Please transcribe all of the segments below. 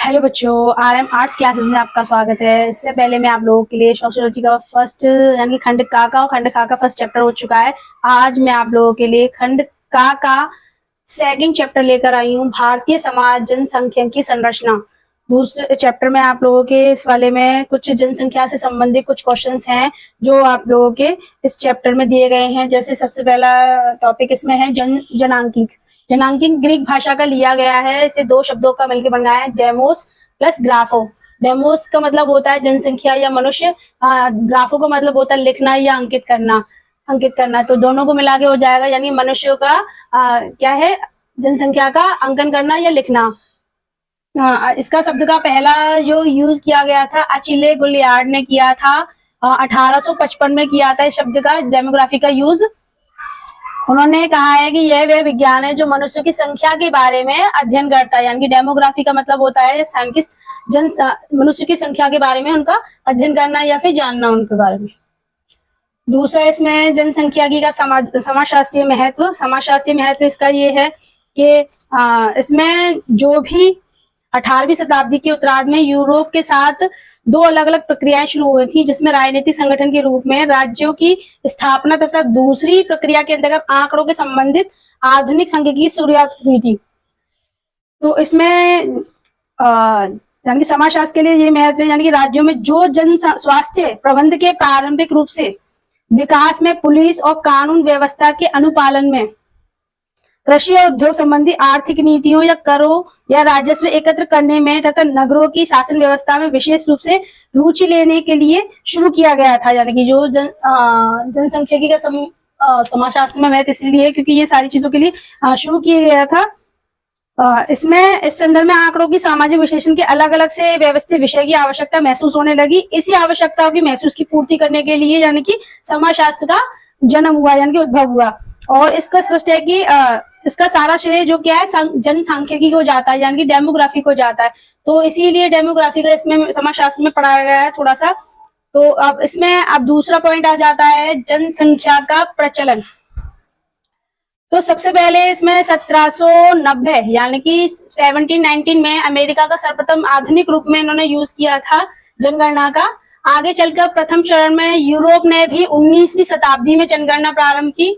Hello बच्चों, RM arts classes में आपका स्वागत है। इससे पहले मैं आप लोगों के लिए सोशियोलॉजी का फर्स्ट यानी खंड का और खंड का फर्स्ट चैप्टर हो चुका है। आज मैं आप लोगों के लिए खंड का सेकंड चैप्टर लेकर आई हूँ, भारतीय समाज जनसंख्यिकी संरचना। दूसरे चैप्टर में आप लोगों के इस वाले में कुछ जनसंख्या से संबंधित कुछ क्वेश्चंस हैं जो आप लोगों के इस चैप्टर में दिए गए हैं। जैसे सबसे पहला टॉपिक इसमें है जनांकिक। जनांकिक ग्रीक भाषा का लिया गया है। इसे दो शब्दों का मिलकर बना है, डेमोस प्लस ग्राफो। डेमोस का मतलब होता है जनसंख्या या मनुष्य, ग्राफो का मतलब होता है लिखना या अंकित करना। तो दोनों को मिला के हो जाएगा यानी मनुष्यों का क्या है, जनसंख्या का अंकन करना या लिखना। इसका शब्द का पहला जो यूज किया गया था अचिले गुलियार्ड ने किया था, 1855 में किया था इस शब्द का डेमोग्राफी का यूज। उन्होंने कहा है कि यह वह विज्ञान है जो मनुष्य की संख्या के बारे में अध्ययन करता है, यानी कि डेमोग्राफी का मतलब होता है साइंटिस्ट मनुष्य की संख्या के बारे में उनका अध्ययन करना या फिर जानना उनके बारे में। दूसरा इसमें जनसंख्या का समाजशास्त्रीय महत्व। समाजशास्त्रीय महत्व इसका ये है कि इसमें जो भी 18वीं शताब्दी के उत्तरार्ध में यूरोप के साथ दो अलग अलग प्रक्रियाएं शुरू हुई थी, जिसमें राजनीतिक संगठन के रूप में राज्यों की स्थापना तथा दूसरी प्रक्रिया के अंतर्गत आंकड़ों के संबंधित आधुनिक सांख्यिकी की शुरुआत हुई थी। तो इसमें यानी कि समाजशास्त्र के लिए ये महत्व है, यानी कि राज्यों में जो जन स्वास्थ्य प्रबंध के प्रारंभिक रूप से विकास में, पुलिस और कानून व्यवस्था के अनुपालन में, कृषि और उद्योग संबंधी आर्थिक नीतियों या करों या राजस्व एकत्र करने में तथा नगरों की शासन व्यवस्था में विशेष रूप से रुचि लेने के लिए शुरू किया गया था। यानी कि जो जनसंख्यिकी का समाजशास्त्र में महत्व इसलिए क्योंकि ये सारी चीजों के लिए शुरू किया गया था। इसमें इस संदर्भ में आंकड़ों की सामाजिक विश्लेषण के अलग अलग से व्यवस्थित विषय की आवश्यकता महसूस होने लगी। इसी आवश्यकताओं की महसूस की पूर्ति करने के लिए यानी कि समाजशास्त्र का जन्म हुआ, यानी कि उद्भव हुआ। और इसका स्पष्ट है कि इसका सारा श्रेय जो क्या है जनसांख्यिकी को जाता है, यानी कि डेमोग्राफी को जाता है। तो इसीलिए डेमोग्राफी का इसमें समाजशास्त्र में पढ़ाया गया है थोड़ा सा। तो अब इसमें अब दूसरा पॉइंट आ जाता है जनसंख्या का प्रचलन। तो सबसे पहले इसमें 1790 यानी कि 1719 में अमेरिका का सर्वप्रथम आधुनिक रूप में इन्होंने यूज किया था जनगणना का। आगे चलकर प्रथम चरण में यूरोप ने भी 19वीं शताब्दी में जनगणना प्रारंभ की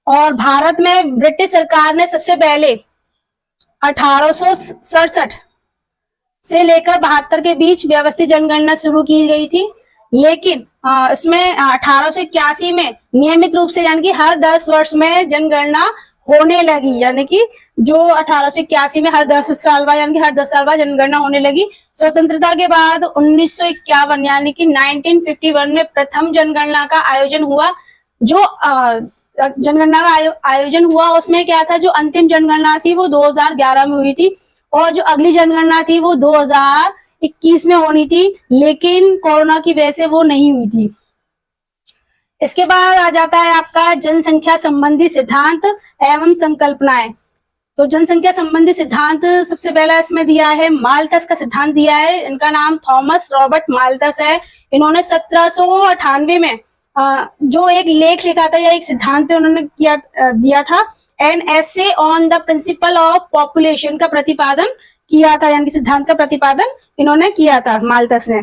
और भारत में ब्रिटिश सरकार ने सबसे पहले 1867 से लेकर 72 के बीच व्यवस्थित जनगणना शुरू की गई थी। लेकिन इसमें 1881 में नियमित रूप से यानी कि हर 10 वर्ष में जनगणना होने लगी, यानी कि जो 1881 में हर 10 साल बाद यानी कि हर 10 साल बाद जनगणना होने लगी। स्वतंत्रता के बाद 1951 यानी कि 1951 में प्रथम जनगणना का आयोजन हुआ। जो जनगणना का आयोजन हुआ उसमें क्या था, जो अंतिम जनगणना थी वो 2011 में हुई थी और जो अगली जनगणना थी वो 2021 में होनी थी, लेकिन कोरोना की वजह से वो नहीं हुई थी। इसके बाद आ जाता है आपका जनसंख्या संबंधी सिद्धांत एवं संकल्पनाएं। तो जनसंख्या संबंधी सिद्धांत सबसे पहला इसमें दिया है माल्थस का सिद्धांत दिया है। इनका नाम थॉमस रॉबर्ट माल्थस है। इन्होंने 1798 में जो एक लेख लिखा था या एक सिद्धांत पे उन्होंने दिया था, an essay on the principle of population का प्रतिपादन किया था, यानी कि सिद्धांत का प्रतिपादन इन्होंने किया था माल्थस ने।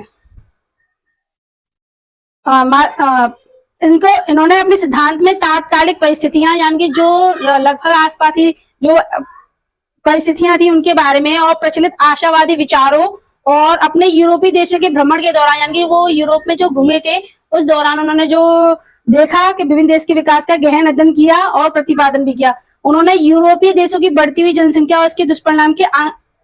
इन्होंने अपने सिद्धांत में तात्कालिक परिस्थितियां यानी कि जो लगभग आसपास ही जो परिस्थितियां थी उनके बारे में और प्रचलित आशावादी विचारों और अपने यूरोपीय देशों के भ्रमण के दौरान यानी कि वो यूरोप में जो घूमे थे उस दौरान उन्होंने जो देखा कि विभिन्न देश के विकास का गहन अध्ययन किया और प्रतिपादन भी किया। उन्होंने यूरोपीय देशों की बढ़ती हुई जनसंख्या और इसके दुष्परिणाम के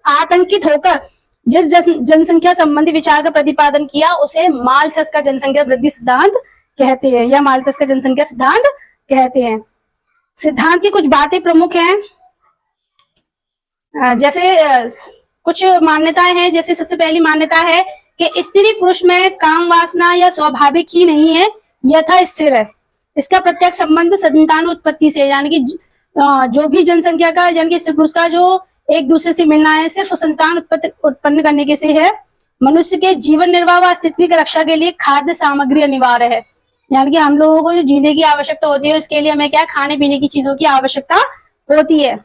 आतंकित होकर जिस जनसंख्या संबंधी विचार का प्रतिपादन किया उसे माल्थस का जनसंख्या वृद्धि सिद्धांत कहते हैं या माल्थस का जनसंख्या सिद्धांत कहते हैं। सिद्धांत की कुछ बातें प्रमुख हैं, जैसे कुछ मान्यताएं हैं। जैसे सबसे पहली मान्यता है कि स्त्री पुरुष में काम वासना या स्वाभाविक ही नहीं है, यथा स्थिर है। इसका प्रत्यक्ष संबंध संतान उत्पत्ति से, यानी कि जो भी जनसंख्या का यानी कि स्त्री पुरुष का जो एक दूसरे से मिलना है सिर्फ संतान उत्पन्न करने के से है। मनुष्य के जीवन निर्वाह व अस्तित्व की रक्षा के लिए खाद्य सामग्री अनिवार्य है, यानी कि हम लोगों को जो जीने की आवश्यकता होती है उसके लिए हमें क्या खाने पीने की चीजों की आवश्यकता होती है।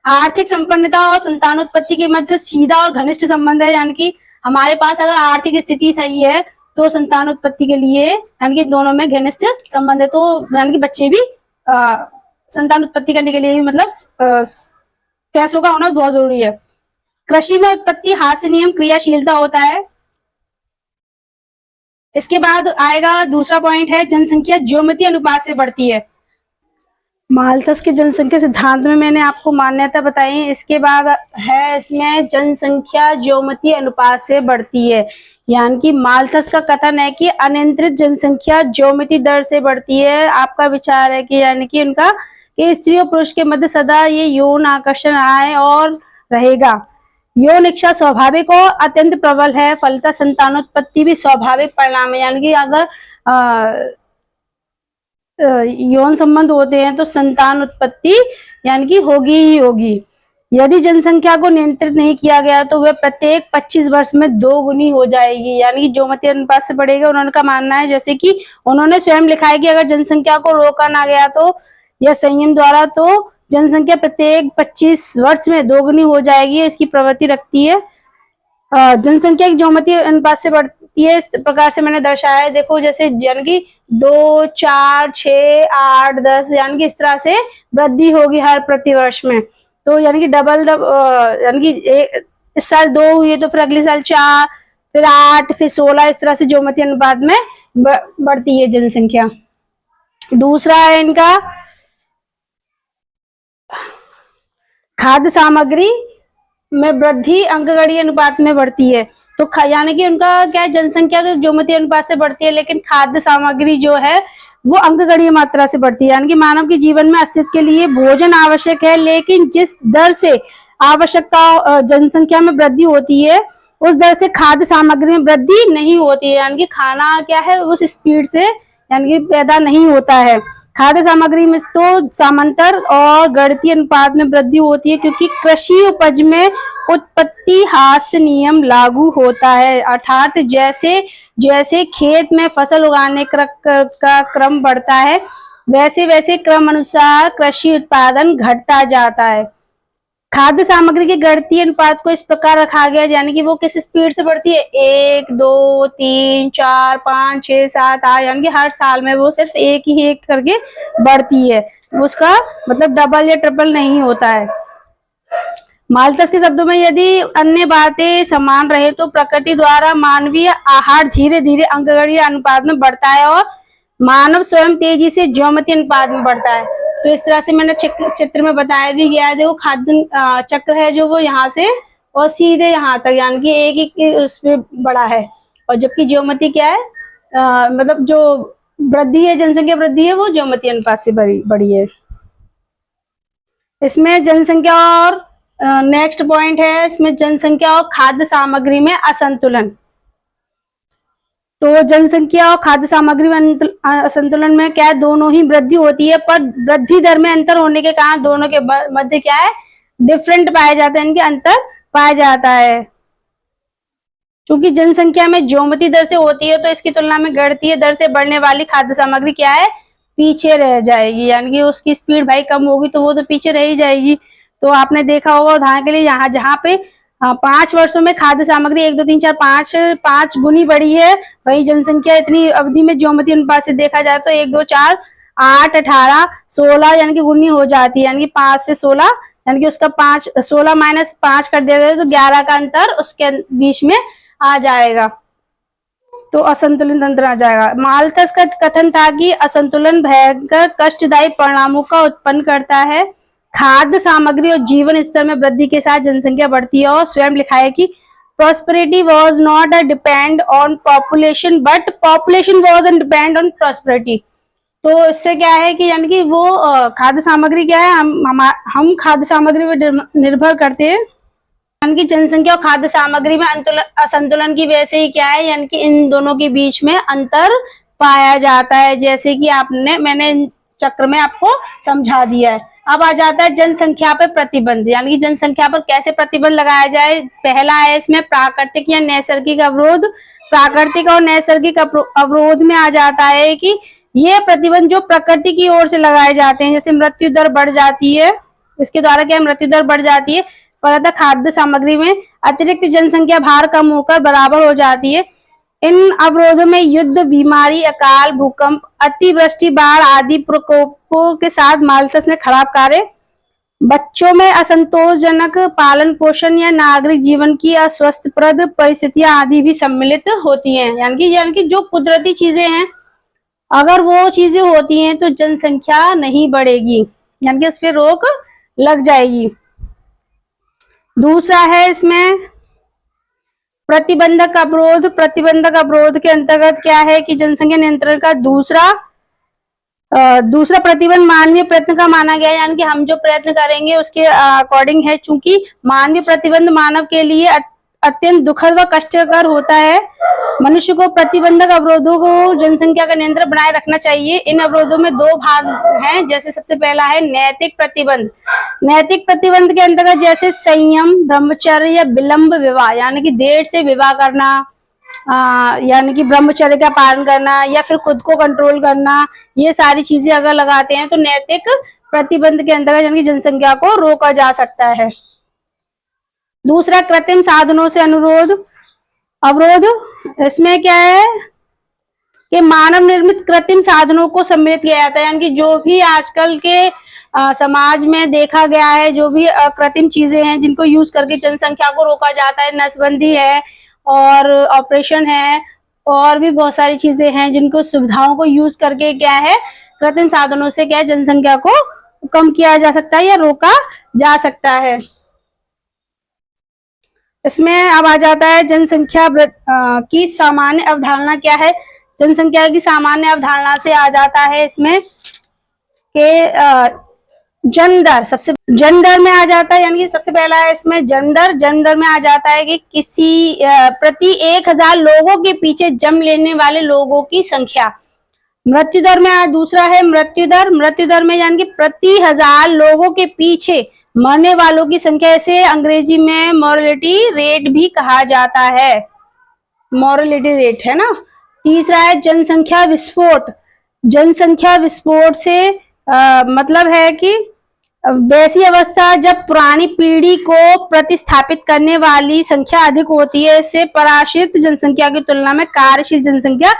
आर्थिक संपन्नता और संतानोत्पत्ति के मध्य सीधा और घनिष्ठ संबंध है, यानी कि हमारे पास अगर आर्थिक स्थिति सही है तो संतानोत्पत्ति के लिए यानी कि दोनों में घनिष्ठ संबंध है। तो यानी कि बच्चे भी संतान उत्पत्ति करने के लिए भी मतलब पैसों का होना बहुत जरूरी है। कृषि में उत्पत्ति हास्य नियम क्रियाशीलता होता है। इसके बाद आएगा दूसरा पॉइंट है जनसंख्या ज्योमेट्री अनुपात से बढ़ती है। माल्थस के जनसंख्या सिद्धांत में मैंने आपको मान्यता बताई। इसके बाद है इसमें जनसंख्या ज्योमेट्री अनुपात से बढ़ती है, यानी कि माल्थस का कथन है कि अनियंत्रित जनसंख्या ज्योमेट्री दर से बढ़ती है। आपका विचार है कि यानी कि उनका कि स्त्री और पुरुष के मध्य सदा ये यौन आकर्षण आए और रहेगा। यौन इच्छा स्वाभाविक और अत्यंत प्रबल है, फलतः संतानोत्पत्ति भी स्वाभाविक परिणाम है। यानी कि अगर यौन संबंध होते हैं तो संतान उत्पत्ति यानी कि होगी ही होगी। यदि जनसंख्या को नियंत्रित नहीं किया गया तो वह प्रत्येक 25 वर्ष में 2 गुनी हो जाएगी, यानी कि ज्योमेट्री अनुपात से बढ़ेगा। उन्होंने का मानना है, जैसे कि उन्होंने स्वयं लिखा है कि अगर जनसंख्या को रोका ना गया तो या संयम द्वारा तो जनसंख्या प्रत्येक 25 वर्ष में 2 गुनी हो जाएगी, इसकी प्रवृत्ति रखती है। जनसंख्या की ज्योमेट्री अनुपात से बढ़ती है, इस प्रकार से मैंने दर्शाया है। देखो जैसे यानी कि 2, 4, 6, 8, 10 यानी कि इस तरह से वृद्धि होगी हर प्रतिवर्ष में। तो यानी कि डबल यानी कि इस साल 2 हुई तो फिर अगले साल 4, फिर 8, फिर 16, इस तरह से ज्योमेट्री अनुपात में बढ़ती है जनसंख्या। दूसरा है इनका खाद्य सामग्री में वृद्धि अंकगणित अनुपात में बढ़ती है। तो यानी कि उनका क्या है, जनसंख्या तो ज्योमेट्री अनुपात से बढ़ती है, लेकिन खाद्य सामग्री जो है वो अंकगणित मात्रा से बढ़ती है। यानी कि मानव के जीवन में अस्तित्व के लिए भोजन आवश्यक है, लेकिन जिस दर से आवश्यकता जनसंख्या में वृद्धि होती है उस दर से खाद्य सामग्री में वृद्धि नहीं होती है। यानी कि खाना क्या है उस स्पीड से यानी कि पैदा नहीं होता है। खाद्य सामग्री में तो समांतर और गणितीय अनुपात में वृद्धि होती है, क्योंकि कृषि उपज में उत्पत्ति हास्य नियम लागू होता है। अर्थात जैसे जैसे खेत में फसल उगाने का क्रम बढ़ता है वैसे वैसे क्रम अनुसार कृषि उत्पादन घटता जाता है। खाद्य सामग्री के गणितीय अनुपात को इस प्रकार रखा गया यानी कि वो किस स्पीड से बढ़ती है, 1, 2, 3, 4, 5, 6, 7, 8, यानी कि हर साल में वो सिर्फ एक करके बढ़ती है, उसका मतलब डबल या ट्रिपल नहीं होता है। माल्थस के शब्दों में यदि अन्य बातें समान रहे तो प्रकृति द्वारा मानवीय आहार धीरे धीरे अंकगणित अनुपात में बढ़ता है और मानव स्वयं तेजी से ज्योमेट्री अनुपात में बढ़ता है। तो इस तरह से मैंने चित्र में बताया भी गया है। देखो खाद्य चक्र है जो वो यहाँ से और सीधे यहाँ तक यानी कि एक ही उसमें बड़ा है, और जबकि ज्योमेट्री क्या है मतलब जो वृद्धि है जनसंख्या वृद्धि है वो ज्योमेट्री अनुपात से बड़ी है। इसमें जनसंख्या और नेक्स्ट पॉइंट है इसमें जनसंख्या और खाद्य सामग्री में असंतुलन। तो जनसंख्या और खाद्य सामग्री में असंतुलन में क्या है, दोनों ही वृद्धि होती है, पर वृद्धि दर में अंतर होने के कारण दोनों के मध्य क्या है डिफरेंट पाया जाता है, इनके अंतर पाया जाता है। क्योंकि जनसंख्या में ज्योमेट्री दर से होती है तो इसकी तुलना में गणितीय दर से बढ़ने वाली खाद्य सामग्री क्या है पीछे रह जाएगी, यानी कि उसकी स्पीड भाई कम होगी तो वो तो पीछे रह ही जाएगी। तो आपने देखा होगा उदाहरण के लिए यहाँ जहाँ पे 5 वर्षों में खाद्य सामग्री 1, 2, 3, 4, 5 गुनी बढ़ी है, वही जनसंख्या इतनी अवधि में ज्योमेट्री अनुपात से देखा जाए तो 1, 2, 4, 8, 18, 16 यानी कि गुनी हो जाती है, यानी कि 5 से 16 यानी कि उसका 16 माइनस 5 कर दिया जाए तो 11 का अंतर उसके बीच में आ जाएगा, तो असंतुलित अंतर आ जाएगा। माल्थस का कथन था कि असंतुलन भयंकर कष्टदायी परिणामों का उत्पन्न करता है। खाद्य सामग्री और जीवन स्तर में वृद्धि के साथ जनसंख्या बढ़ती है, और स्वयं लिखा है कि prosperity was not a depend on population but population was a depend on prosperity। तो इससे क्या है कि यानी कि वो खाद्य सामग्री क्या है हम खाद्य सामग्री पर निर्भर करते हैं, यानी कि जनसंख्या और खाद्य सामग्री में असंतुलन की वजह से ही क्या है यानी कि इन दोनों के बीच में अंतर पाया जाता है, जैसे कि मैंने चक्र में आपको समझा दिया है। अब आ जाता है जनसंख्या पर प्रतिबंध, यानी कि जनसंख्या पर कैसे प्रतिबंध लगाया जाए। पहला है इसमें प्राकृतिक या नैसर्गिक अवरोध। प्राकृतिक और नैसर्गिक अवरोध में आ जाता है कि ये प्रतिबंध जो प्रकृति की ओर से लगाए जाते हैं, जैसे मृत्यु दर बढ़ जाती है इसके द्वारा क्या मृत्यु दर बढ़ जाती है। फलतः खाद्य सामग्री में अतिरिक्त जनसंख्या भार कम होकर बराबर हो जाती है। इन अवरोधों में युद्ध, बीमारी, अकाल, भूकंप, अतिवृष्टि, बाढ़ आदि प्रकोपों के साथ मालथस ने खराब कार्य, बच्चों में असंतोषजनक पालन पोषण या नागरिक जीवन की अस्वस्थप्रद परिस्थितियां आदि भी सम्मिलित होती हैं। यानी कि जो कुदरती चीजें हैं, अगर वो चीजें होती हैं तो जनसंख्या नहीं बढ़ेगी, यानी कि इस पे रोक लग जाएगी। दूसरा है इसमें प्रतिबंधक अवरोध। प्रतिबंधक अवरोध के अंतर्गत क्या है कि जनसंख्या नियंत्रण का दूसरा प्रतिबंध मानवीय प्रयत्न का माना गया है। यानी कि हम जो प्रयत्न करेंगे उसके अकॉर्डिंग है। चूंकि मानवीय प्रतिबंध मानव के लिए अत्यंत दुखद व कष्टकर होता है, मनुष्य को प्रतिबंधक अवरोधों को जनसंख्या का नियंत्रण बनाए रखना चाहिए। इन अवरोधों में दो भाग हैं। जैसे सबसे पहला है नैतिक प्रतिबंध। नैतिक प्रतिबंध के अंतर्गत जैसे संयम, ब्रह्मचर्य या विलंब विवाह, यानी कि देर से विवाह करना, यानी कि ब्रह्मचर्य का पालन करना या फिर खुद को कंट्रोल करना, ये सारी चीजें अगर लगाते हैं तो नैतिक प्रतिबंध के अंतर्गत यानी कि जनसंख्या को रोका जा सकता है। दूसरा कृत्रिम साधनों से अवरोध। इसमें क्या है कि मानव निर्मित कृत्रिम साधनों को सम्मिलित किया जाता है। यानी कि जो भी आजकल के समाज में देखा गया है, जो भी कृत्रिम चीजें हैं जिनको यूज करके जनसंख्या को रोका जाता है, नसबंदी है और ऑपरेशन है और भी बहुत सारी चीजें हैं जिनको सुविधाओं को यूज करके क्या है कृत्रिम साधनों से क्या है जनसंख्या को कम किया जा सकता है या रोका जा सकता है। इसमें अब आ जाता है जनसंख्या की सामान्य अवधारणा क्या है। जनसंख्या की सामान्य अवधारणा से आ जाता है इसमें के जेंडर में आ जाता है। यानी कि सबसे पहला है इसमें जेंडर में आ जाता है कि किसी प्रति 1000 लोगों के पीछे जन्म लेने वाले लोगों की संख्या। मृत्यु दर में दूसरा है मृत्यु दर में यानी कि प्रति 1000 लोगों के पीछे मरने वालों की संख्या, इसे अंग्रेजी में मॉर्टेलिटी रेट भी कहा जाता है, मॉर्टेलिटी रेट है ना। तीसरा है जनसंख्या विस्फोट। जनसंख्या विस्फोट से मतलब है कि वैसी अवस्था जब पुरानी पीढ़ी को प्रतिस्थापित करने वाली संख्या अधिक होती है, इससे पराश्रित जनसंख्या की तुलना में कार्यशील जनसंख्या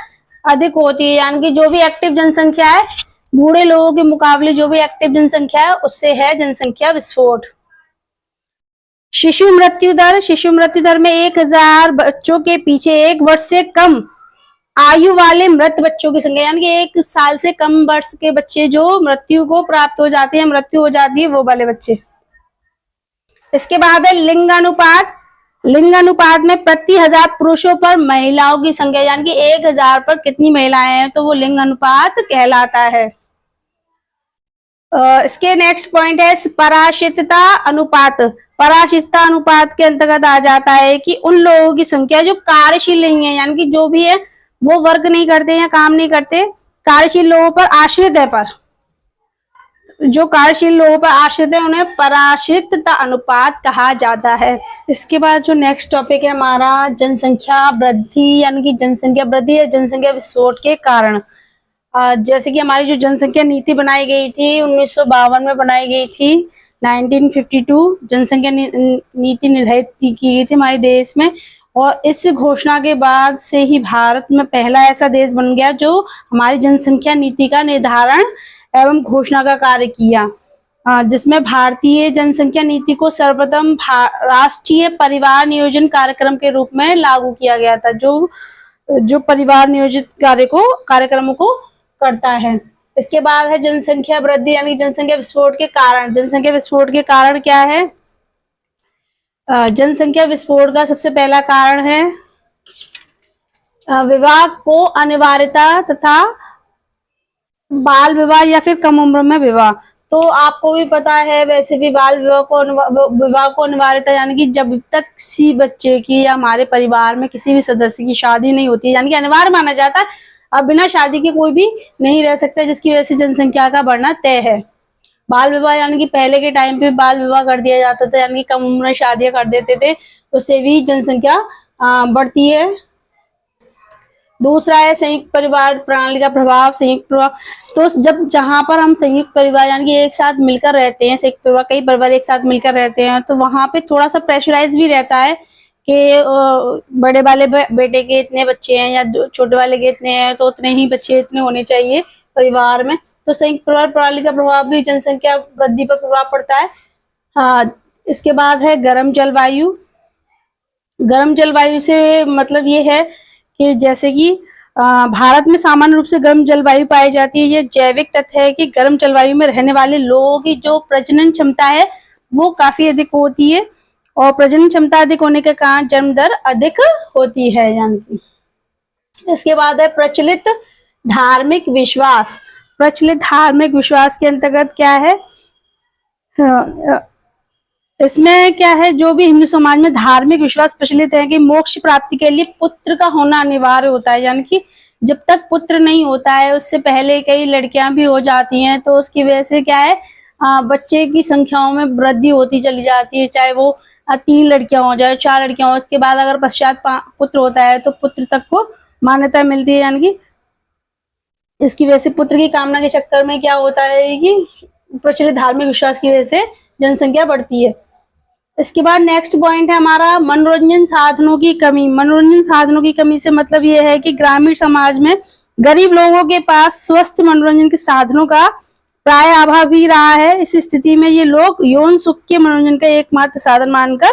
अधिक होती है। यानी कि जो भी एक्टिव जनसंख्या है, बूढ़े लोगों के मुकाबले जो भी एक्टिव जनसंख्या है उससे है जनसंख्या विस्फोट। शिशु मृत्यु दर में 1000 बच्चों के पीछे 1 वर्ष से कम आयु वाले मृत बच्चों की संख्या, यानी कि 1 साल से कम वर्ष के बच्चे जो मृत्यु को प्राप्त हो जाते हैं, मृत्यु हो जाती है, वो वाले बच्चे। इसके बाद है लिंगानुपात। लिंगानुपात में प्रति 1000 पुरुषों पर महिलाओं की संख्या, यानी कि 1000 पर कितनी महिलाएं हैं तो वो लिंगानुपात कहलाता है। इसके नेक्स्ट पॉइंट है पराश्रितता अनुपात। पराश्रितता अनुपात के अंतर्गत आ जाता है कि उन लोगों की संख्या जो कार्यशील नहीं है, यानी कि जो भी है वो वर्क नहीं करते या काम नहीं करते, कार्यशील लोगों पर आश्रित है, पर जो कार्यशील लोगों पर आश्रित है उन्हें पराश्रितता अनुपात कहा जाता है। इसके बाद जो नेक्स्ट टॉपिक है हमारा जनसंख्या वृद्धि, यानी कि जनसंख्या वृद्धि या जनसंख्या विस्फोट के कारण। जैसे कि हमारी जो जनसंख्या नीति बनाई गई थी 1952 में बनाई गई थी, 1952 जनसंख्या नीति निर्धारित की गई थी हमारे देश में, और इस घोषणा के बाद से ही भारत में पहला ऐसा देश बन गया जो हमारी जनसंख्या नीति का निर्धारण एवं घोषणा का कार्य किया, जिसमें भारतीय जनसंख्या नीति को सर्वप्रथम राष्ट्रीय परिवार नियोजन कार्यक्रम के रूप में लागू किया गया था, जो परिवार नियोजित कार्यक्रमों को करता है। इसके बाद है जनसंख्या वृद्धि यानी जनसंख्या विस्फोट के कारण। जनसंख्या विस्फोट के कारण क्या है? जनसंख्या विस्फोट का सबसे पहला कारण है विवाह को अनिवार्यता तथा बाल विवाह या फिर कम उम्र में विवाह। तो आपको भी पता है वैसे भी बाल विवाह को अनिवार्यता यानी कि जब तक किसी बच्चे की या हमारे परिवार में किसी भी सदस्य की शादी नहीं होती है, यानी कि अनिवार्य माना जाता है। अब बिना शादी के कोई भी नहीं रह सकता, जिसकी वजह से जनसंख्या का बढ़ना तय है। बाल विवाह यानी कि पहले के टाइम पे बाल विवाह कर दिया जाता था, यानी कि कम उम्र में शादियां कर देते थे, उससे भी जनसंख्या बढ़ती है। दूसरा है संयुक्त परिवार प्रणाली का प्रभाव। संयुक्त परिवार, तो जब जहां पर हम संयुक्त परिवार यानी कि एक साथ मिलकर रहते हैं, संयुक्त परिवार कई परिवार एक साथ मिलकर रहते हैं, तो वहां पे थोड़ा सा प्रेशराइज भी रहता है कि बड़े वाले बेटे के इतने बच्चे हैं या छोटे वाले के इतने हैं, तो उतने ही बच्चे इतने होने चाहिए परिवार में। तो संयुक्त परिवार प्रणाली का प्रभाव भी जनसंख्या वृद्धि पर प्रभाव पड़ता है। हाँ, इसके बाद है गर्म जलवायु। गर्म जलवायु से मतलब ये है कि जैसे कि भारत में सामान्य रूप से गर्म जलवायु पाई जाती है। ये जैविक तथ्य है कि गर्म जलवायु में रहने वाले लोगों की जो प्रजनन क्षमता है वो काफी अधिक होती है, और प्रजनन क्षमता अधिक होने के कारण जन्म दर अधिक होती है। यानी कि इसके बाद है प्रचलित धार्मिक विश्वास। प्रचलित धार्मिक विश्वास के अंतर्गत क्या है, इसमें क्या है, जो भी हिंदू समाज में धार्मिक विश्वास प्रचलित है कि मोक्ष प्राप्ति के लिए पुत्र का होना अनिवार्य होता है। यानी कि जब तक पुत्र नहीं होता है, उससे पहले कई लड़कियां भी हो जाती हैं, तो उसकी वजह से क्या है, बच्चे की संख्याओं में वृद्धि होती चली जाती है। चाहे वो 3 लड़कियां हो जाए, 4 लड़कियां हो, उसके बाद अगर पश्चात पुत्र होता है तो पुत्र तक को मान्यता मिलती है। यानी कि इसकी वजह से पुत्र की कामना के चक्कर में क्या होता है कि प्रचलित धार्मिक विश्वास की वजह से जनसंख्या बढ़ती है। इसके बाद नेक्स्ट पॉइंट है हमारा मनोरंजन साधनों की कमी। मनोरंजन साधनों की कमी से मतलब ये है कि ग्रामीण समाज में गरीब लोगों के पास स्वस्थ मनोरंजन के साधनों का प्राय अभाव ही रहा है। इस स्थिति में ये लोग यौन सुख के मनोरंजन का एकमात्र साधन मानकर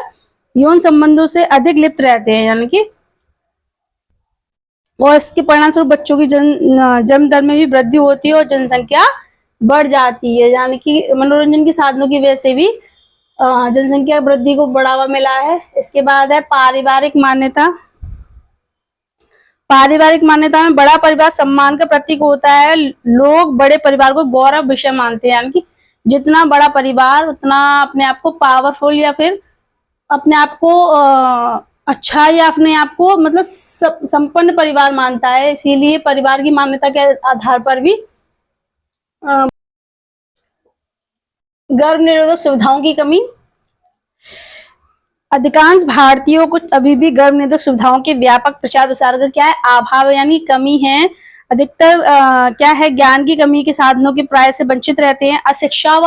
यौन संबंधों से अधिक लिप्त रहते हैं। यानी कि और इसके परिणामस्वरूप बच्चों की जन्म दर में भी वृद्धि होती है और जनसंख्या बढ़ जाती है। यानी कि मनोरंजन के साधनों की वजह से भी जनसंख्या वृद्धि को बढ़ावा मिला है। इसके बाद है पारिवारिक मान्यता। पारिवारिक मान्यता में बड़ा परिवार सम्मान का प्रतीक होता है। लोग बड़े परिवार को गौरव विषय मानते हैं। यानी कि जितना बड़ा परिवार उतना अपने आप को पावरफुल या फिर अपने आप को अच्छा या अपने आप को मतलब संपन्न परिवार मानता है। इसीलिए परिवार की मान्यता के आधार पर भी गर्भ निरोधक सुविधाओं की कमी। अधिकांश भारतीयों को अभी भी गर्भ निरोधक सुविधाओं के व्यापक प्रचार प्रसार का क्या है, अभाव यानी कमी है। अधिकतर क्या है, ज्ञान की कमी के साधनों के प्राय से वंचित रहते हैं। अशिक्षा व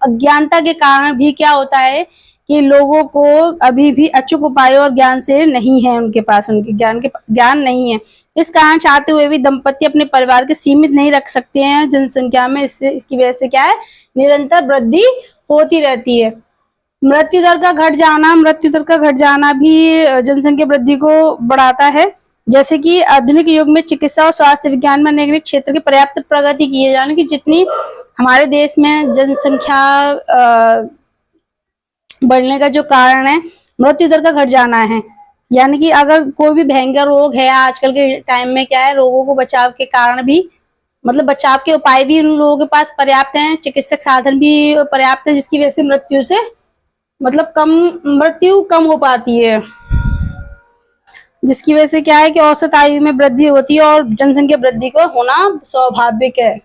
अज्ञानता के कारण भी क्या होता है कि लोगों को अभी भी अचूक उपायों और ज्ञान से नहीं है, उनके पास उनके ज्ञान नहीं है। इस कारण चाहते हुए भी दंपति अपने परिवार के सीमित नहीं रख सकते हैं जनसंख्या में। इसकी वजह से क्या है, निरंतर वृद्धि होती रहती है। मृत्यु दर का घट जाना भी जनसंख्या वृद्धि को बढ़ाता है। जैसे कि आधुनिक युग में चिकित्सा और स्वास्थ्य विज्ञान में अनेक क्षेत्र की पर्याप्त प्रगति की है। यानी कि जितनी हमारे देश में जनसंख्या बढ़ने का जो कारण है मृत्यु दर का घट जाना है। यानी कि अगर कोई भी भयंकर रोग है आजकल के टाइम में, क्या है, रोगों को बचाव के कारण भी मतलब बचाव के उपाय भी उन लोगों के पास पर्याप्त हैं, चिकित्सक साधन भी पर्याप्त है, जिसकी वजह से मृत्यु कम हो पाती है। जिसकी वजह से क्या है कि औसत आयु में वृद्धि होती है और जनसंख्या वृद्धि को होना स्वाभाविक है।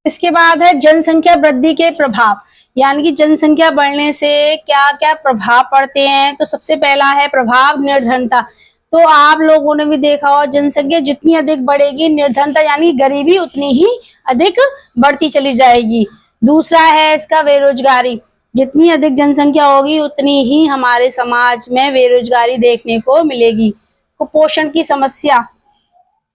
इसके बाद है जनसंख्या वृद्धि के प्रभाव। यानी कि जनसंख्या बढ़ने से क्या क्या प्रभाव पड़ते हैं। तो सबसे पहला है प्रभाव निर्धनता। तो आप लोगों ने भी देखा हो, जनसंख्या जितनी अधिक बढ़ेगी, निर्धनता यानी गरीबी उतनी ही अधिक बढ़ती चली जाएगी। दूसरा है इसका बेरोजगारी। जितनी अधिक जनसंख्या होगी उतनी ही हमारे समाज में बेरोजगारी देखने को मिलेगी। कुपोषण की समस्या,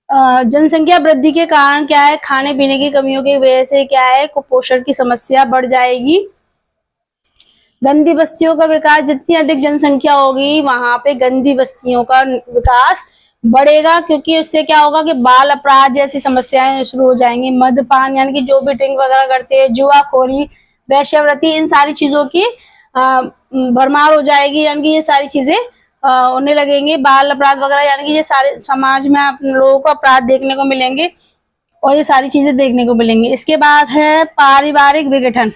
जनसंख्या वृद्धि के कारण क्या है, खाने पीने की कमियों की वजह से क्या है, कुपोषण की समस्या बढ़ जाएगी। गंदी बस्तियों का विकास, जितनी अधिक जनसंख्या होगी वहां पे गंदी बस्तियों का विकास बढ़ेगा, क्योंकि उससे क्या होगा कि बाल अपराध जैसी समस्याएं शुरू हो जाएंगी। मद्यपान यानी कि जो भी ड्रिंक वगैरह करते हैं, जुआखोरी, वेश्यावृत्ति, इन सारी चीजों की भरमार हो जाएगी। यानी कि ये सारी चीजें होने लगेंगे। बाल अपराध वगैरह यानी कि ये सारे समाज में आप लोगों को अपराध देखने को मिलेंगे और ये सारी चीजें देखने को मिलेंगी। इसके बाद है पारिवारिक विघटन।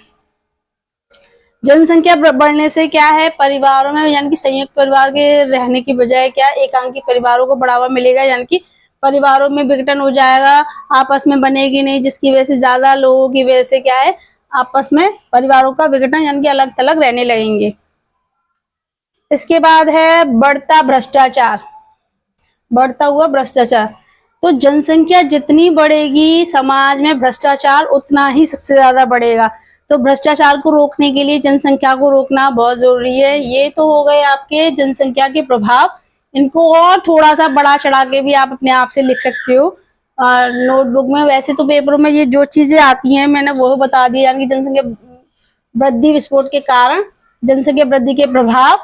जनसंख्या बढ़ने से क्या है, परिवारों में यानी कि संयुक्त परिवार के रहने की बजाय क्या एकांकी परिवारों को बढ़ावा मिलेगा। यानी कि परिवारों में विघटन हो जाएगा, आपस में बनेगी नहीं, जिसकी वजह से ज्यादा लोगों की वजह से क्या है, आपस में परिवारों का विघटन यानी कि अलग थलग रहने लगेंगे। इसके बाद है बढ़ता भ्रष्टाचार, बढ़ता हुआ भ्रष्टाचार। तो जनसंख्या जितनी बढ़ेगी समाज में भ्रष्टाचार उतना ही सबसे ज्यादा बढ़ेगा। तो भ्रष्टाचार को रोकने के लिए जनसंख्या को रोकना बहुत जरूरी है। ये तो हो गए आपके जनसंख्या के प्रभाव। इनको और थोड़ा सा बढ़ा चढ़ा के भी आप अपने आप से लिख सकते हो नोटबुक में। वैसे तो पेपरों में ये जो चीजें आती हैं मैंने वो बता दी, यानी कि जनसंख्या वृद्धि विस्फोट के कारण, जनसंख्या वृद्धि के प्रभाव।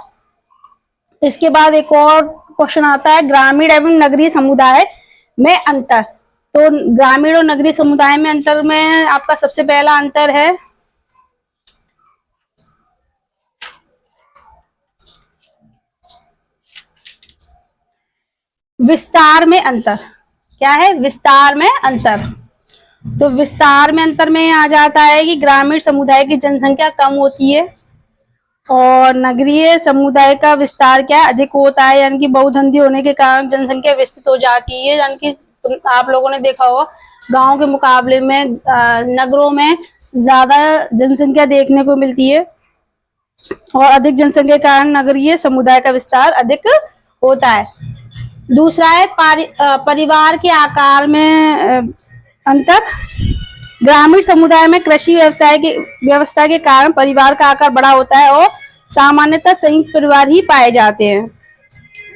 इसके बाद एक और क्वेश्चन आता है ग्रामीण एवं नगरीय समुदाय में अंतर। तो ग्रामीण और नगरीय समुदाय में अंतर में आपका सबसे पहला अंतर है विस्तार में अंतर। क्या है? विस्तार में अंतर। तो विस्तार में अंतर में आ जाता है कि ग्रामीण समुदाय की जनसंख्या कम होती है और नगरीय समुदाय का विस्तार क्या है? अधिक होता है, यानी कि बहुधंधी होने के कारण जनसंख्या विस्तृत हो जाती है। यानी कि आप लोगों ने देखा होगा गांव के मुकाबले में नगरों में ज्यादा जनसंख्या देखने को मिलती है और अधिक जनसंख्या के कारण नगरीय समुदाय का विस्तार अधिक होता है। दूसरा है परिवार के आकार में अंतर। ग्रामीण समुदाय में कृषि व्यवसाय की व्यवस्था के कारण परिवार का आकार बड़ा होता है और सामान्यतः संयुक्त परिवार ही पाए जाते हैं।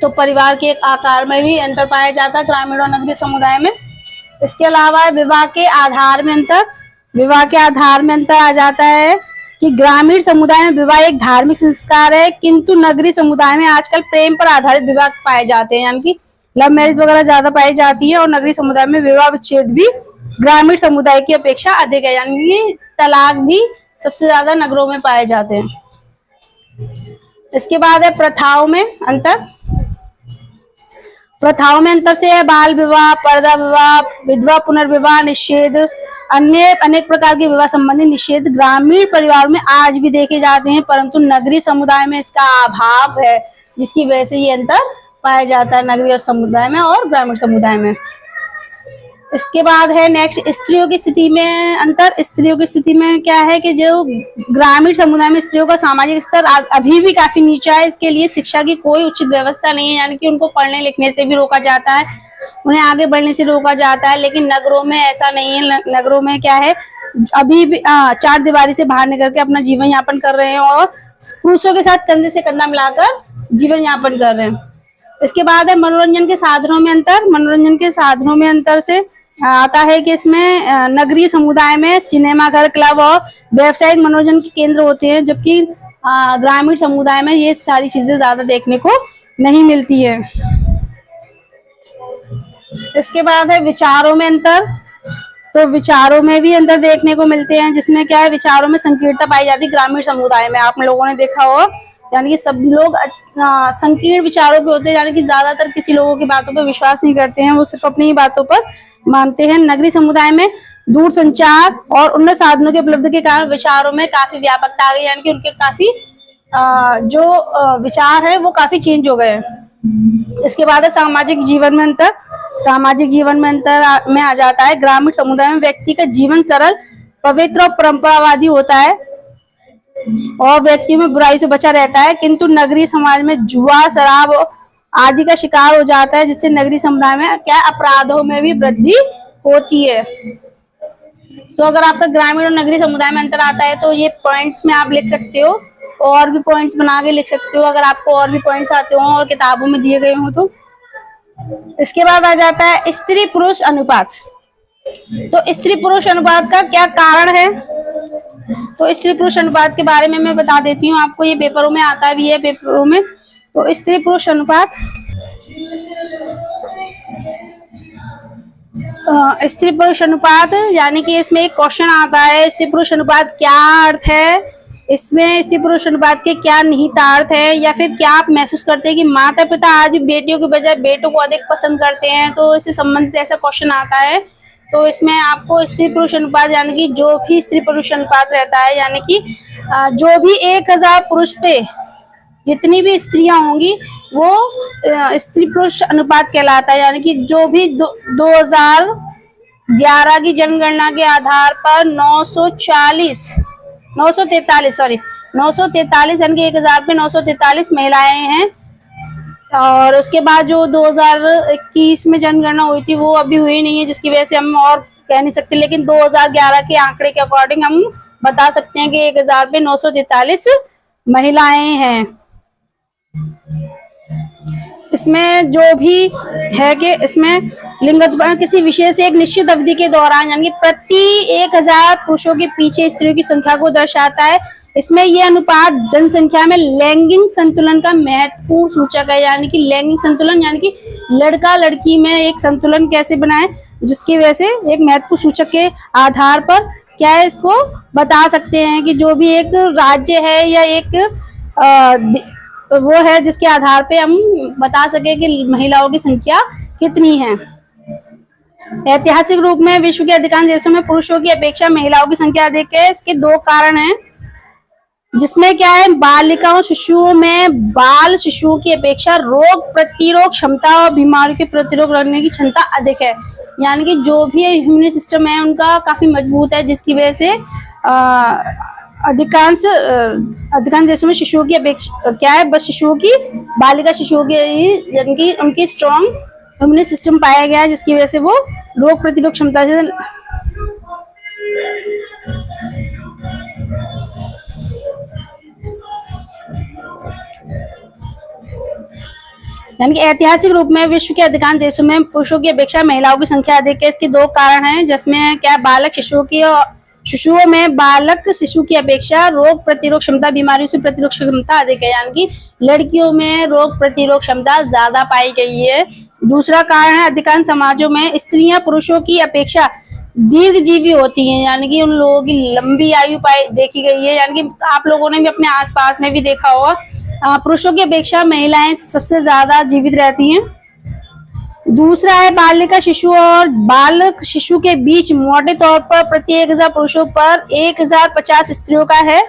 तो परिवार के आकार में भी अंतर पाया जाता है ग्रामीण और नगरीय समुदाय में। इसके अलावा विवाह के आधार में अंतर। विवाह के आधार में अंतर आ जाता है कि ग्रामीण समुदाय में विवाह एक धार्मिक संस्कार है, किंतु नगरीय समुदाय में आजकल प्रेम पर आधारित विवाह पाए जाते हैं, यानी कि लव मैरिज वगैरह ज्यादा पाई जाती है। और नगरीय समुदाय में विवाह विच्छेद भी ग्रामीण समुदाय की अपेक्षा अधिक है, यानी कि तलाक भी सबसे ज्यादा नगरों में पाए जाते हैं। इसके बाद है प्रथाओं में अंतर। प्रथाओं में अंतर से है बाल विवाह, पर्दा विवाह, विधवा पुनर्विवाह निषेध, अन्य अनेक प्रकार के विवाह संबंधी निषेध ग्रामीण परिवारों में आज भी देखे जाते हैं, परंतु नगरीय समुदाय में इसका अभाव है, जिसकी वजह से ये अंतर पाया जाता है नगरीय समुदाय में और ग्रामीण समुदाय में। इसके बाद है नेक्स्ट स्त्रियों की स्थिति में अंतर। स्त्रियों की स्थिति में क्या है कि जो ग्रामीण समुदाय में स्त्रियों का सामाजिक स्तर अभी भी काफी नीचा है। इसके लिए शिक्षा की कोई उचित व्यवस्था नहीं है, यानी कि उनको पढ़ने लिखने से भी रोका जाता है, उन्हें आगे बढ़ने से रोका जाता है। लेकिन नगरों में ऐसा नहीं है। नगरों में क्या है, अभी भी चार दीवारी से बाहर निकल के अपना जीवन यापन कर रहे हैं और पुरुषों के साथ कंधे से कंधा मिलाकर जीवन यापन कर रहे हैं। इसके बाद है मनोरंजन के साधनों में अंतर। मनोरंजन के साधनों में अंतर से आता है कि इसमें नगरीय समुदाय में सिनेमा घर, क्लब और व्यावसायिक मनोरंजन के केंद्र होते हैं, जबकि ग्रामीण समुदाय में ये सारी चीजें ज्यादा देखने को नहीं मिलती है। इसके बाद है विचारों में अंतर। तो विचारों में भी अंतर देखने को मिलते हैं, जिसमें क्या है विचारों में संकीर्णता पाई जाती है ग्रामीण समुदाय में। आप लोगों ने देखा हो, यानी कि सब लोग संकीर्ण विचारों के होते हैं, यानी कि ज्यादातर किसी लोगों की बातों पर विश्वास नहीं करते हैं, वो सिर्फ अपनी ही बातों पर मानते हैं। नगरीय समुदाय में दूर संचार और उन्नत साधनों की उपलब्धि के कारण विचारों में काफी व्यापकता आ गई, यानी कि उनके काफी जो विचार है वो काफी चेंज हो गए हैं। इसके बाद है सामाजिक जीवन में अंतर। सामाजिक जीवन में अंतर में आ जाता है ग्रामीण समुदाय में व्यक्ति का जीवन सरल, पवित्र और परंपरावादी होता है और व्यक्ति में बुराई से बचा रहता है, किंतु नगरीय समाज में जुआ, शराब आदि का शिकार हो जाता है, जिससे नगरीय समुदाय में क्या अपराधों में भी वृद्धि होती है। तो अगर आपका ग्रामीण और नगरीय समुदाय में अंतर आता है तो ये पॉइंट्स में आप लिख सकते हो, और भी पॉइंट्स बना के लिख सकते हो अगर आपको और भी पॉइंट्स आते हो और किताबों में दिए गए हो तो। इसके बाद आ जाता है स्त्री पुरुष अनुपात। तो स्त्री पुरुष अनुपात का क्या कारण है? तो स्त्री पुरुष अनुपात के बारे में मैं बता देती हूँ आपको, ये पेपरों में आता भी है पेपरों में। तो स्त्री पुरुष अनुपात, स्त्री पुरुष अनुपात यानी कि इसमें एक क्वेश्चन आता है, स्त्री पुरुष अनुपात क्या अर्थ है, इसमें स्त्री पुरुष अनुपात के क्या निहितार्थ है, या फिर क्या आप महसूस करते हैं कि माता पिता आज भी बेटियों के बजाय बेटों को अधिक पसंद करते हैं। तो इससे संबंधित ऐसा क्वेश्चन आता है। तो इसमें आपको स्त्री पुरुष अनुपात यानी कि जो भी स्त्री पुरुष अनुपात रहता है, यानी कि जो भी 1000 पुरुष पे जितनी भी स्त्रियां होंगी वो स्त्री पुरुष अनुपात कहलाता है। यानी कि जो भी 2011 की जनगणना के आधार पर 943 943 यानी कि 1000 पे 943 महिलाएं हैं। और उसके बाद जो 2021 में जनगणना हुई थी वो अभी हुई नहीं है, जिसकी वजह से हम और कह नहीं सकते, लेकिन 2011 के आंकड़े के अकॉर्डिंग हम बता सकते हैं कि 1000 पे 943 महिलाएं हैं। इसमें जो भी है कि इसमें लिंग उत्पन्न किसी विशेष एक निश्चित अवधि के दौरान यानी कि प्रति 1000 पुरुषों के पीछे स्त्रियों की संख्या को दर्शाता है। इसमें यह अनुपात जनसंख्या में लैंगिक संतुलन का महत्वपूर्ण सूचक है। यानी कि लैंगिक संतुलन यानी कि लड़का लड़की में एक संतुलन कैसे बनाए, जिसकी वजह से एक महत्वपूर्ण सूचक के आधार पर क्या है इसको बता सकते हैं कि जो भी एक राज्य है या एक वो है जिसके आधार पे हम बता सके कि महिलाओं की संख्या कितनी है। ऐतिहासिक रूप में विश्व के अधिकांश देशों में पुरुषों की अपेक्षा महिलाओं की संख्या अधिक है। इसके दो कारण हैं, जिसमें क्या है, बालिकाओं शिशुओं में बाल शिशुओं की अपेक्षा रोग प्रतिरोध क्षमता और बीमारियों के प्रतिरोध करने की क्षमता अधिक है। यानी कि जो भी इम्यून सिस्टम है उनका काफी मजबूत है, जिसकी वजह से अधिकांश देशों में शिशुओं की अपेक्षा क्या है, बस शिशुओं की बालिका शिशुओं की यानी कि उनकी स्ट्रॉन्ग इम्यून सिस्टम पाया गया है, जिसकी वजह से वो रोग प्रतिरोध क्षमता से यानी कि ऐतिहासिक रूप में विश्व के अधिकांश देशों में पुरुषों की अपेक्षा महिलाओं की संख्या अधिक है। इसके दो कारण हैं, जिसमें क्या बालक शिशुओं में बालक शिशु की अपेक्षा रोग प्रतिरोध क्षमता बीमारियों से प्रतिरोध क्षमता अधिक है। यानी कि लड़कियों में रोग प्रतिरोध क्षमता ज्यादा पाई गई है। दूसरा कारण है, अधिकांश समाजों में स्त्रियां पुरुषों की अपेक्षा दीर्घजीवी होती हैं। यानी कि उन लोगों की लंबी आयु पाई देखी गई है। यानी कि आप लोगों ने भी अपने आसपास में भी देखा होगा, पुरुषों की अपेक्षा महिलाएं सबसे ज्यादा जीवित रहती हैं। दूसरा है, बालिका शिशु और बालक शिशु के बीच मोटे तौर पर प्रति 1000 पुरुषों पर 1050 स्त्रियों का है।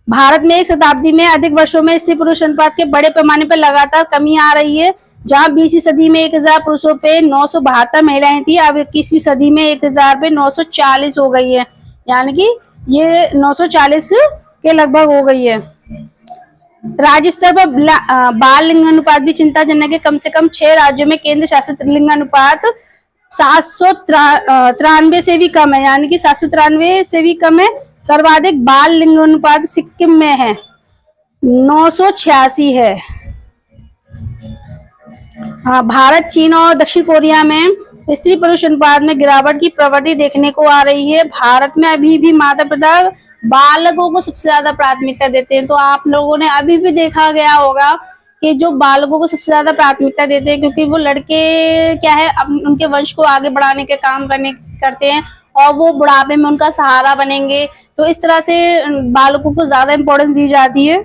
भारत में एक शताब्दी में अधिक वर्षों में स्त्री पुरुष अनुपात के बड़े पैमाने पर लगातार कमी आ रही है। जहां 20वीं सदी में 1000 पुरुषों पे 972 महिलाएं थी, अब 21वीं सदी में 1000 पे 940 हो गई है। यानी कि ये 940 के लगभग हो गई है। राज्य स्तर पर बाल लिंगानुपात भी चिंताजनक है। कम से कम 6 राज्यों में केंद्र शासित लिंगानुपात 793 से भी कम है। यानी कि 793 से भी कम है। सर्वाधिक बाल लिंगानुपात सिक्किम में है, 986 है। हाँ, भारत, चीन और दक्षिण कोरिया में स्त्री पुरुष अनुपात में गिरावट की प्रवृत्ति देखने को आ रही है। भारत में अभी भी माता पिता बालकों को सबसे ज्यादा प्राथमिकता देते हैं। तो आप लोगों ने अभी भी देखा गया होगा कि जो बालकों को सबसे ज्यादा प्राथमिकता देते हैं, क्योंकि वो लड़के क्या है उनके वंश को आगे बढ़ाने के काम करते हैं और वो बुढ़ापे में उनका सहारा बनेंगे। तो इस तरह से बालकों को ज्यादा इंपॉर्टेंस दी जाती है।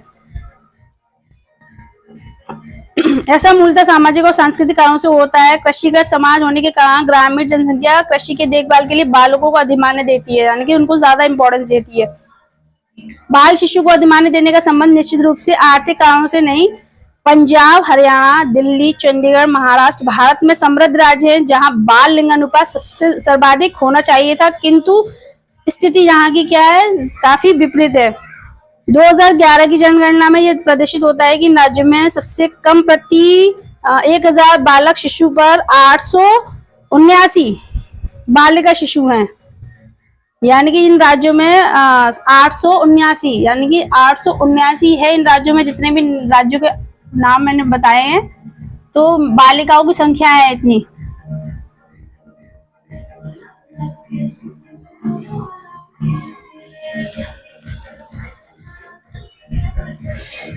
ऐसा मूलतः सामाजिक और सांस्कृतिक कारणों से होता है। कृषिगत समाज होने के कारण ग्रामीण जनसंख्या कृषि के देखभाल के लिए बालकों को अधिमान्य देती है, यानी कि उनको ज्यादा इंपॉर्टेंस देती है। बाल शिशु को अधिमान्य देने का संबंध निश्चित रूप से आर्थिक कारणों से नहीं। पंजाब, हरियाणा, दिल्ली, चंडीगढ़, महाराष्ट्र भारत में समृद्ध राज्य हैं, जहां बाल लिंगानुपात सबसे सर्वाधिक होना चाहिए था, किंतु स्थिति यहाँ की क्या है, काफी विपरीत है। 2011 की जनगणना में यह प्रदर्शित होता है कि राज्य में सबसे कम प्रति 1000 बालक शिशु पर 879 बालिका शिशु हैं। यानी कि इन राज्यों में 879 यानी कि 879 है इन राज्यों में, जितने भी राज्यों के नाम मैंने बताए हैं, तो बालिकाओं की संख्या है इतनी।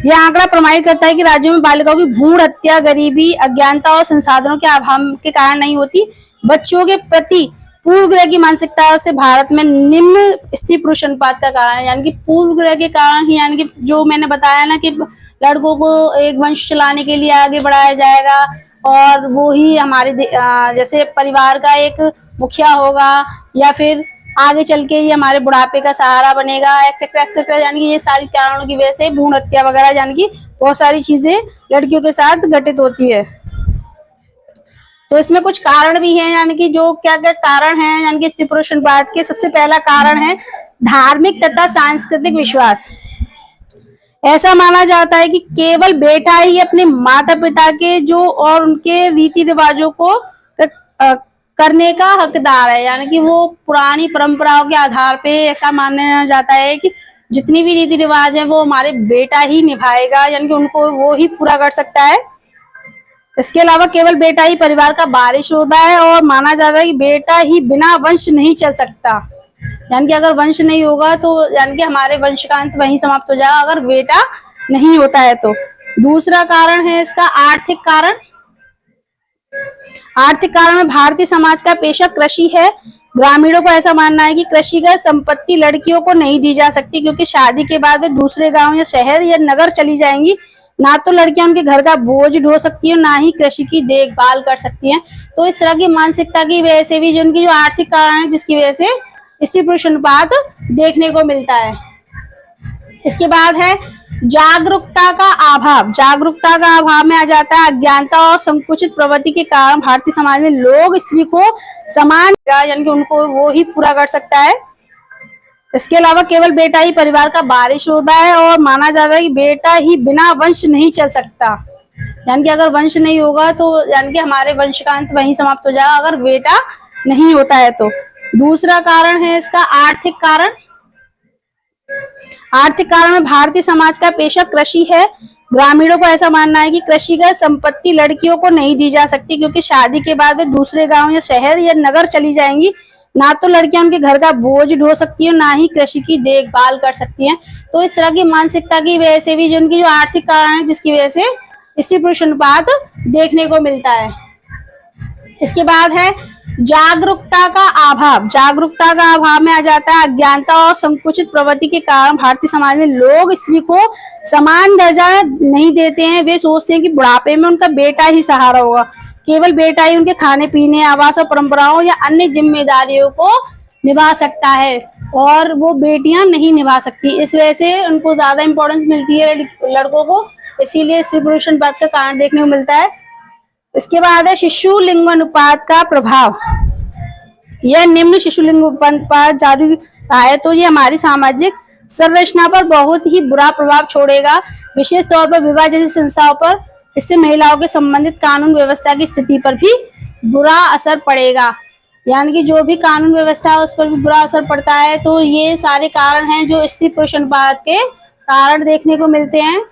यह आंकड़ा प्रमाणित करता है कि राज्यों में बालिकाओं की भ्रूण हत्या गरीबी, अज्ञानता और संसाधनों के अभाव के कारण नहीं होती। बच्चों के प्रति पूर्वग्रह की मानसिकता से भारत में निम्न स्त्री पुरुष अनुपात का कारण है। यानी कि पूर्वग्रह के कारण ही, यानी कि जो मैंने बताया ना कि लड़कों को एक वंश चलाने के लिए आगे बढ़ाया जाएगा और वो ही हमारे जैसे परिवार का एक मुखिया होगा या फिर आगे चल के ये हमारे बुढ़ापे का सहारा बनेगा, एक्सेट्रा एक्सेट्रा। यानी कि ये सारी कारणों की वजह से भ्रूण हत्या वगैरह, यानी कि बहुत सारी चीजें लड़कियों के साथ घटित होती है। तो इसमें कुछ कारण भी हैं, यानी कि जो क्या क्या कारण हैं यानी कि स्त्री पुरुष अनुपात के। सबसे पहला कारण है धार्मिक तथा सांस्कृतिक विश्वास। ऐसा माना जाता है कि केवल बेटा ही अपने माता पिता के जो और उनके रीति रिवाजों को करने का हकदार है, यानी कि वो पुरानी परंपराओं के आधार पे ऐसा माना जाता है कि जितनी भी रीति रिवाज है वो हमारे बेटा ही निभाएगा, यानी कि उनको वो ही पूरा कर सकता है। इसके अलावा केवल बेटा ही परिवार का वारिस होता है और माना जाता है कि बेटा ही बिना वंश नहीं चल सकता, यानी कि अगर वंश नहीं होगा तो यानी कि हमारे वंश का अंत वहीं समाप्त हो जाएगा अगर बेटा नहीं होता है तो। दूसरा कारण है इसका आर्थिक कारण। आर्थिक कारण में भारतीय समाज का पेशा कृषि है। ग्रामीणों को ऐसा मानना है कि कृषिगत संपत्ति लड़कियों को नहीं दी जा सकती, क्योंकि शादी के बाद वे दूसरे गांव या शहर या नगर चली जाएंगी। ना तो लड़कियां उनके घर का बोझ ढो सकती है, ना ही कृषि की देखभाल कर सकती हैं। तो इस तरह की मानसिकता की वजह से भी जो उनकी जो आर्थिक कारण है जिसकी वजह से स्त्री पुरुष अनुपात देखने को मिलता है। इसके बाद है जागरूकता का अभाव। जागरूकता का अभाव में आ जाता है अज्ञानता और संकुचित प्रवृत्ति के कारण भारतीय समाज में लोग स्त्री को समान यानी कि उनको वो ही पूरा कर सकता है। इसके अलावा केवल बेटा ही परिवार का वारिस होता है और माना जाता है कि बेटा ही बिना वंश नहीं चल सकता, यानी कि अगर वंश नहीं होगा तो यानी कि हमारे वंश का अंत वहीं समाप्त हो जाएगा अगर बेटा नहीं होता है तो। दूसरा कारण है इसका आर्थिक कारण। आर्थिक कारण में भारतीय समाज का पेशा कृषि है। ग्रामीणों को ऐसा मानना है कि कृषिगत संपत्ति लड़कियों को नहीं दी जा सकती, क्योंकि शादी के बाद वे दूसरे गांव या शहर या नगर चली जाएंगी। ना तो लड़कियां उनके घर का बोझ ढो सकती है, ना ही कृषि की देखभाल कर सकती हैं। तो इस तरह की मानसिकता की वजह से भी जो उनकी जो आर्थिक कारण है जिसकी वजह से स्त्री पुरुष अनुपात देखने को मिलता है। इसके बाद है जागरूकता का अभाव। जागरूकता का अभाव में आ जाता है अज्ञानता और संकुचित प्रवृत्ति के कारण भारतीय समाज में लोग स्त्री को समान दर्जा नहीं देते हैं। वे सोचते हैं कि बुढ़ापे में उनका बेटा ही सहारा होगा, केवल बेटा ही उनके खाने पीने, आवास और परंपराओं या अन्य जिम्मेदारियों को निभा सकता है और वो बेटियां नहीं निभा सकती। इस वजह से उनको ज्यादा इंपॉर्टेंस मिलती है लड़कों को, इसीलिए स्त्री पुरुष अनुपात का कारण देखने को मिलता है। इसके बाद है शिशु लिंग अनुपात का प्रभाव। यह निम्न शिशु लिंग अनुपात जारी रहा है तो ये हमारी सामाजिक संरचना पर बहुत ही बुरा प्रभाव छोड़ेगा, विशेष तौर पर विवाह जैसी संस्थाओं पर। इससे महिलाओं के संबंधित कानून व्यवस्था की स्थिति पर भी बुरा असर पड़ेगा, यानी कि जो भी कानून व्यवस्था है उस पर भी बुरा असर पड़ता है। तो ये सारे कारण हैं जो स्त्री पुरुष अनुपात के कारण देखने को मिलते हैं।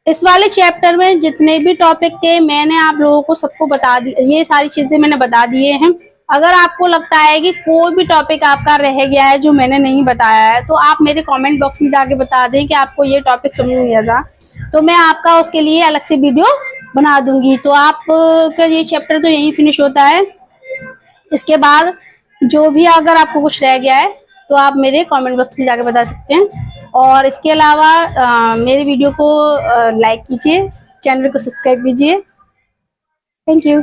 इस वाले चैप्टर में जितने भी टॉपिक थे मैंने आप लोगों को सबको बता दी, ये सारी चीजें मैंने बता दिए हैं। अगर आपको लगता है कि कोई भी टॉपिक आपका रह गया है जो मैंने नहीं बताया है तो आप मेरे कमेंट बॉक्स में जाके बता दें कि आपको ये टॉपिक समझ नहीं आया था, तो मैं आपका उसके लिए अलग से वीडियो बना दूंगी। तो आपका ये चैप्टर तो यहीं फिनिश होता है। इसके बाद जो भी अगर आपको कुछ रह गया है तो आप मेरे कमेंट बॉक्स में जाके बता सकते हैं। और इसके अलावा मेरे वीडियो को लाइक कीजिए, चैनल को सब्सक्राइब कीजिए। Thank you.